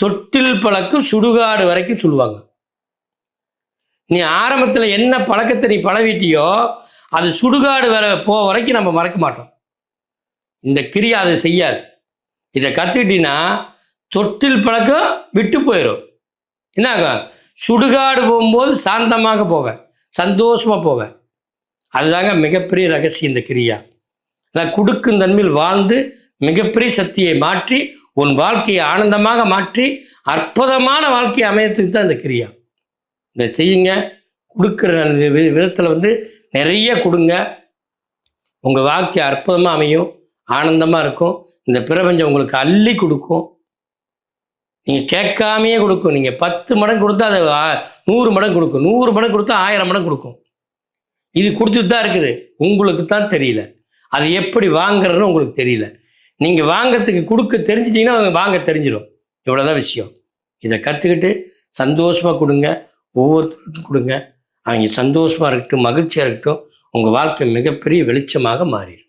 தொட்டில் பழக்கம் சுடுகாடு வரைக்கும் சொல்லுவாங்க. நீ ஆரம்பத்தில் என்ன பழக்கத்தை நீ பழவிட்டியோ அது சுடுகாடு வரைக்கும் நம்ம மறக்க மாட்டோம். இந்த கிரியா அதை செய்யாது. இதை கற்றுக்கிட்டீங்கன்னா தொட்டில் பழக்கம் விட்டு போயிடும். என்னாகும்? சுடுகாடு போகும்போது சாந்தமாக போவேன், சந்தோஷமாக போவேன். அதுதாங்க மிகப்பெரிய ரகசியம் இந்த கிரியா. நான் கொடுக்கும் தன்மையில் வாழ்ந்து மிகப்பெரிய சக்தியை மாற்றி உன் வாழ்க்கையை ஆனந்தமாக மாற்றி அற்புதமான வாழ்க்கையை அமையத்துக்கு தான் இந்த கிரியா. இதை செய்யுங்க. கொடுக்குற விதத்தில் நிறைய கொடுங்க. உங்கள் வாழ்க்கை அற்புதமாக அமையும், ஆனந்தமாக இருக்கும். இந்த பிரபஞ்சம் உங்களுக்கு அள்ளி கொடுக்கும். நீங்கள் கேட்காமையே கொடுக்கும். நீங்கள் 10 மடங்கு கொடுத்தா அது 100 மடங்கு கொடுக்கும், 100 மடங்கு கொடுத்தா 1000 மடங்கு கொடுக்கும். இது கொடுத்துட்டு தான் இருக்குது. உங்களுக்கு தான் தெரியல. அது எப்படி வாங்குறதுன்னு உங்களுக்கு தெரியல. நீங்கள் வாங்கிறதுக்கு கொடுக்க தெரிஞ்சிட்டிங்கன்னா அவங்க வாங்க தெரிஞ்சிடும். இவ்வளோதான் விஷயம். இதை கற்றுக்கிட்டு சந்தோஷமாக கொடுங்க. ஒவ்வொருத்தருக்கும் கொடுங்க. அவங்க சந்தோஷமாக இருக்கட்டும், மகிழ்ச்சியாக இருக்கட்டும். உங்கள் வாழ்க்கை மிகப்பெரிய வெளிச்சமாக மாறிடும்.